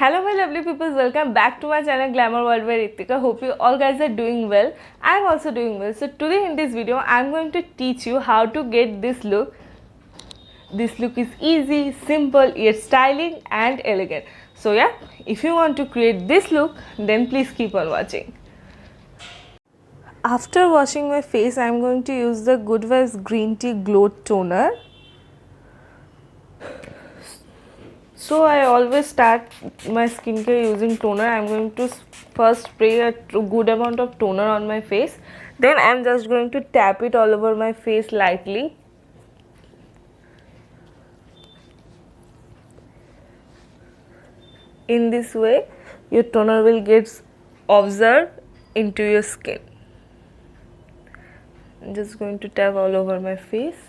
Hello my lovely people, welcome back to my channel Glamour World by Ritika. Hope you all guys are doing well. I am also doing well. So today in this video I am going to teach you how to get this look. This look is easy, simple yet styling and elegant. So yeah, if you want to create this look then please keep on watching. After washing my face I am going to use the Good Vibes Green Tea Glow Toner. So I always start my skincare using toner. I am going to first spray a good amount of toner on my face. Then I am just going to tap it all over my face lightly. In this way, your toner will get absorbed into your skin. I am just going to tap all over my face.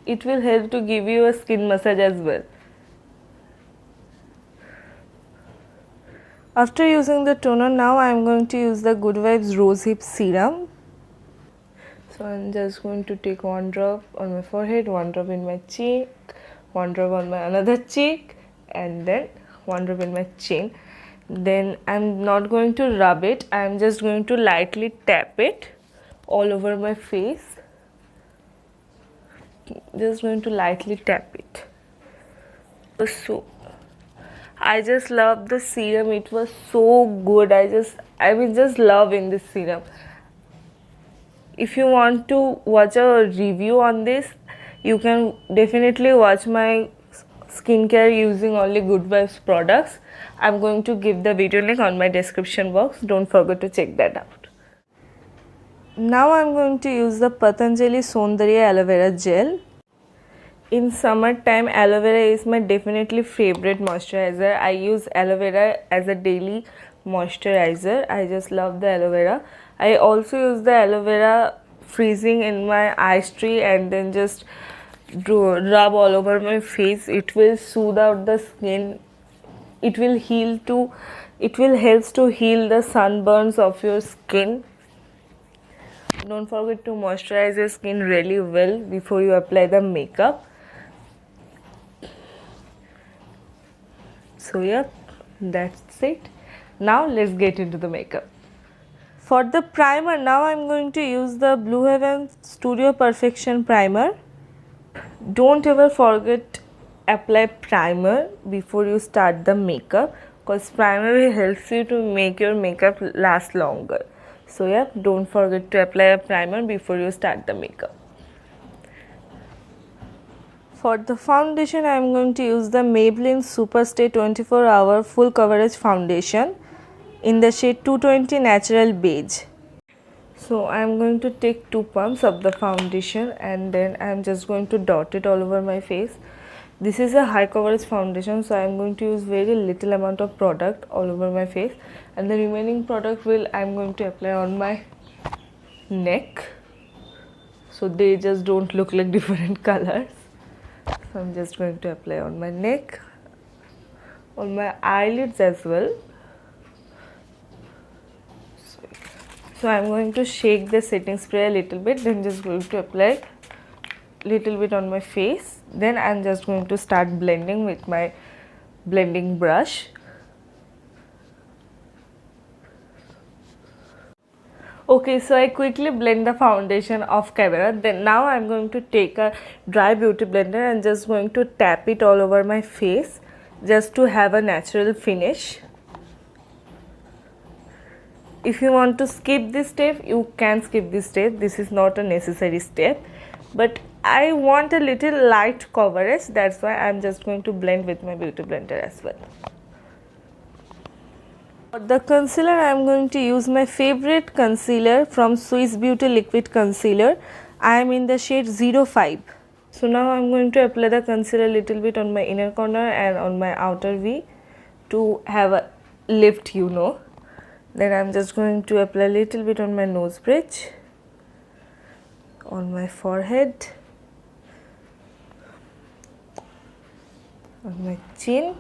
It will help to give you a skin massage as well. After using the toner, now I am going to use the Good Vibes Rose Hip Serum. So I am just going to take one drop on my forehead, one drop in my cheek, one drop on my another cheek, and then one drop in my chin. Then I am not going to rub it, I am just going to lightly tap it all over my face. Just going to lightly tap it. So I just love the serum. It was so good. I was just loving this serum. If you want to watch a review on this, you can definitely watch my skincare using only Good Vibes products. I'm going to give the video link on my description box. Don't forget to check that out. Now I'm going to use the Patanjali Saundarya Aloe Vera Gel. In summertime, aloe vera is my definitely favorite moisturizer. I use aloe vera as a daily moisturizer. I just love the aloe vera. I also use the aloe vera freezing in my ice tree and then just rub all over my face. It will soothe out the skin. It will help to heal the sunburns of your skin. Don't forget to moisturize your skin really well before you apply the makeup. So yeah, that's it. Now let's get into the makeup. For the primer, now I'm going to use the Blue Heaven Studio Perfection Primer. Don't ever forget apply primer before you start the makeup, because primer will help you to make your makeup last longer. So yeah, don't forget to apply a primer before you start the makeup. For the foundation, I am going to use the Maybelline Superstay 24 Hour Full Coverage Foundation in the shade 220 Natural Beige. So I am going to take 2 pumps of the foundation and then I am just going to dot it all over my face. This is a high coverage foundation, so I am going to use very little amount of product all over my face, and the remaining product I am going to apply on my neck, so they just don't look like different colors. So I am just going to apply on my neck, on my eyelids as well. So I am going to shake the setting spray a little bit, then just going to apply little bit on my face. Then I am just going to start blending with my blending brush. Okay, so I quickly blend the foundation off camera. Then now I am going to take a dry beauty blender and just going to tap it all over my face just to have a natural finish. If you want to skip this step, you can skip this step. This is not a necessary step, but I want a little light coverage, that's why I am just going to blend with my beauty blender as well. For the concealer, I am going to use my favorite concealer from Swiss Beauty Liquid Concealer. I am in the shade 05. So now I am going to apply the concealer a little bit on my inner corner and on my outer V to have a lift, Then I am just going to apply a little bit on my nose bridge, on my forehead, on my chin,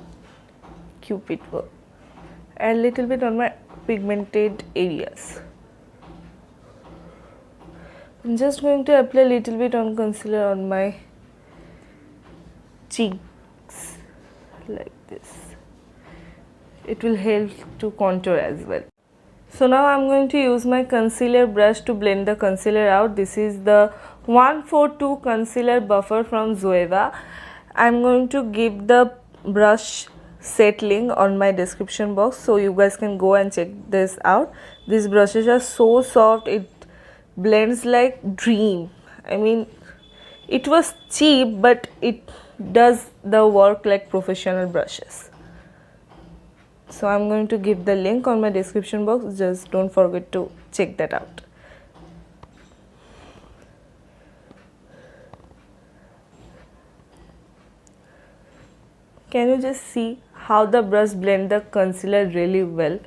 cupid bow, and a little bit on my pigmented areas. I'm just going to apply a little bit on concealer on my cheeks like this. It will help to contour as well. So now I'm going to use my concealer brush to blend the concealer out. This is the 142 concealer buffer from Zoeva. I'm going to give the brush set link on my description box, so you guys can go and check this out. These brushes are so soft, it blends like dream. I mean, it was cheap, but it does the work like professional brushes. So I'm going to give the link on my description box, just don't forget to check that out. Can you just see how the brush blend the concealer really well?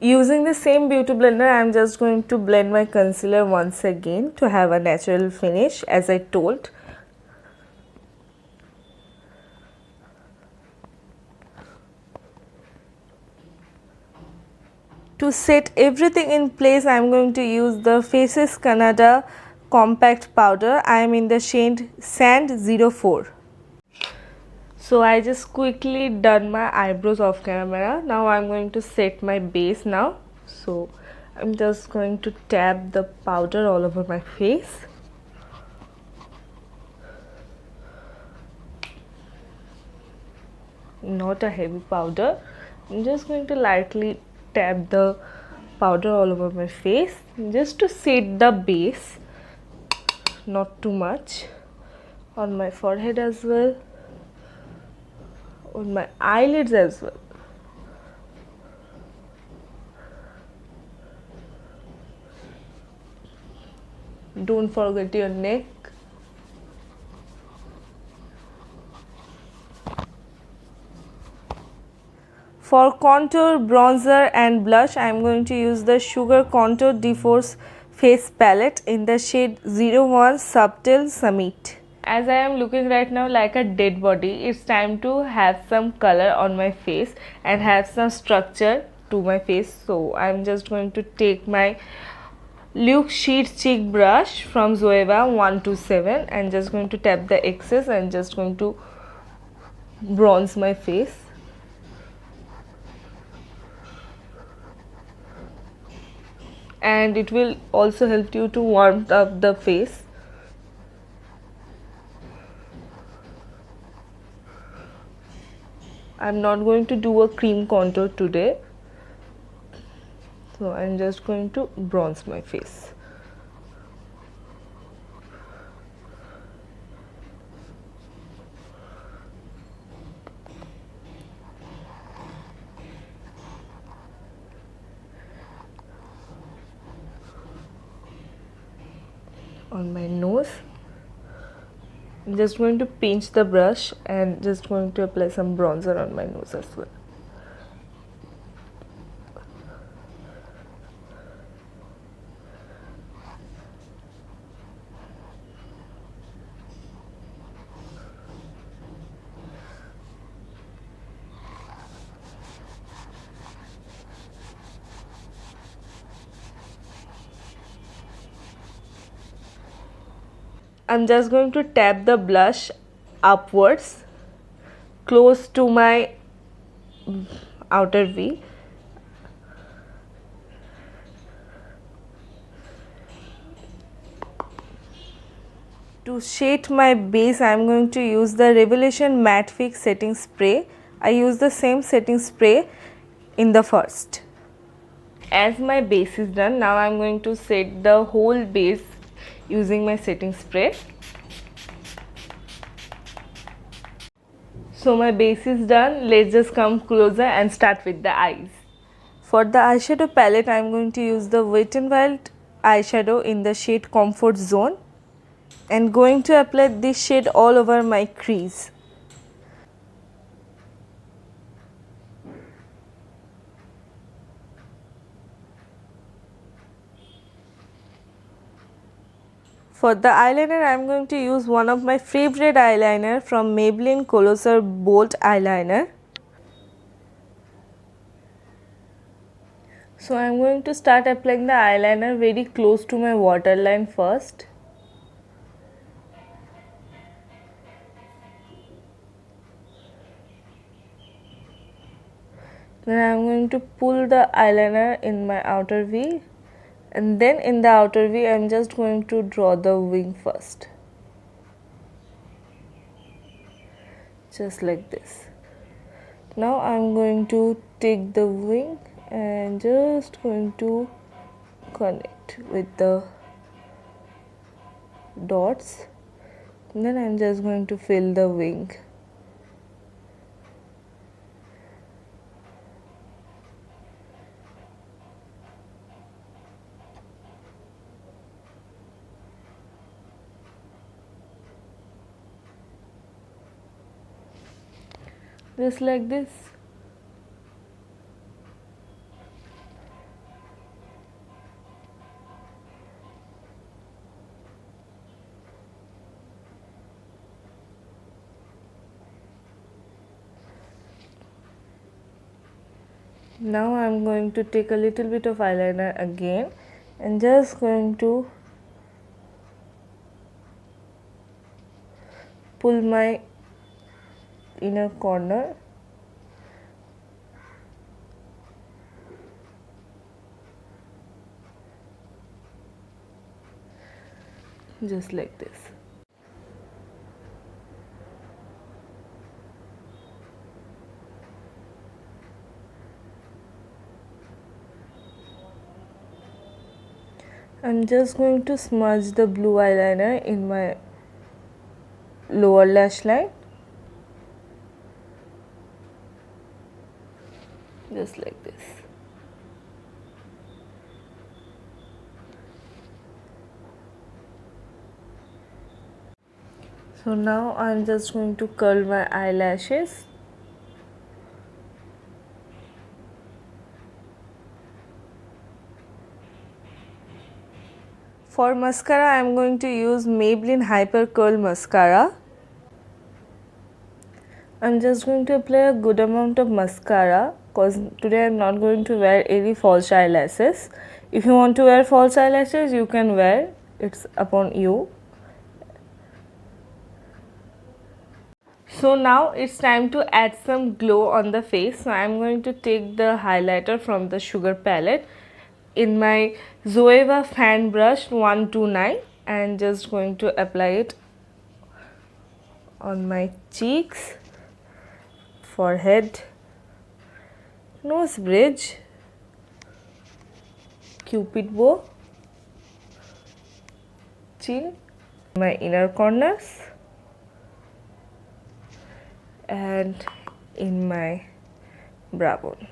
Using the same beauty blender, I am just going to blend my concealer once again to have a natural finish, as I told. To set everything in place, I am going to use the Faces Canada compact powder. I am in the shade Sand 04. So I just quickly done my eyebrows off camera. Now I'm going to set my base now. So I'm just going to tap the powder all over my face. Not a heavy powder. I'm just going to lightly tap the powder all over my face just to set the base, not too much, on my forehead as well, on my eyelids as well. Don't forget your neck. For contour, bronzer and blush, I am going to use the Sugar Contour Deforce Face Palette in the shade 01 Subtle Summit. As I am looking right now like a dead body, it's time to have some color on my face and have some structure to my face. So I am just going to take my Luxe Sheet Cheek Brush from Zoeva 127 and just going to tap the excess and just going to bronze my face. And it will also help you to warm up the face. I'm not going to do a cream contour today, so I'm just going to bronze my face. On my nose, I'm just going to pinch the brush and just going to apply some bronzer on my nose as well. I'm just going to tap the blush upwards close to my outer V. To shade my base, I am going to use the Revelation Matte Fix setting spray. I use the same setting spray in the first. As my base is done, now I am going to set the whole base using my setting spray. So my base is done. Let's just come closer and start with the eyes. For the eyeshadow palette, I am going to use the Wet n Wild eyeshadow in the shade Comfort Zone and going to apply this shade all over my crease. For the eyeliner, I am going to use one of my favorite eyeliner from Maybelline Colossal Bold Eyeliner. So I'm going to start applying the eyeliner very close to my waterline first. Then I'm going to pull the eyeliner in my outer V, and then in the outer V I'm just going to draw the wing first. Just like this. Now I'm going to take the wing and just going to connect with the dots. And then I'm just going to fill the wing. Just like this. Now I'm going to take a little bit of eyeliner again and just going to pull my inner corner. Just like this. I'm just going to smudge the blue eyeliner in my lower lash line. Just like this. So now I'm just going to curl my eyelashes. For mascara, I'm going to use Maybelline Hyper Curl Mascara. I'm just going to apply a good amount of mascara because today I'm not going to wear any false eyelashes. If you want to wear false eyelashes, you can wear. It's upon you. So now it's time to add some glow on the face. So I'm going to take the highlighter from the Sugar palette in my Zoeva fan brush 129 and just going to apply it on my cheeks, forehead, nose bridge, cupid bow, chin, my inner corners and in my brow bone.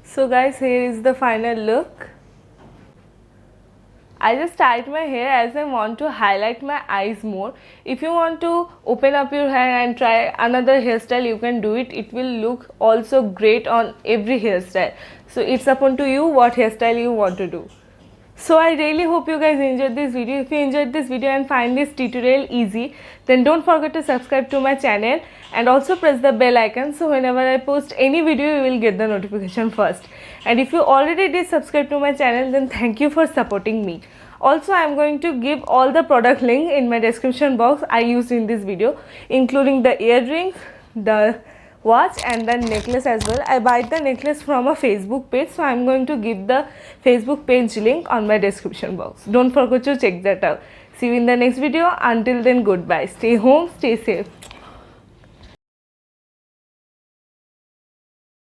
So guys, here is the final look. I just tied my hair as I want to highlight my eyes more. If you want to open up your hair and try another hairstyle, you can do it. It will look also great on every hairstyle. So it's upon to you what hairstyle you want to do. So I really hope you guys enjoyed this video. If you enjoyed this video and find this tutorial easy, then don't forget to subscribe to my channel and also press the bell icon so whenever I post any video you will get the notification first. And if you already did subscribe to my channel, then thank you for supporting me. Also, I am going to give all the product link in my description box I used in this video, including the earrings, the watch and the necklace as well. I buy the necklace from a Facebook page, so I am going to give the Facebook page link on my description box. Don't forget to check that out. See you in the next video. Until then, goodbye. Stay home, stay safe.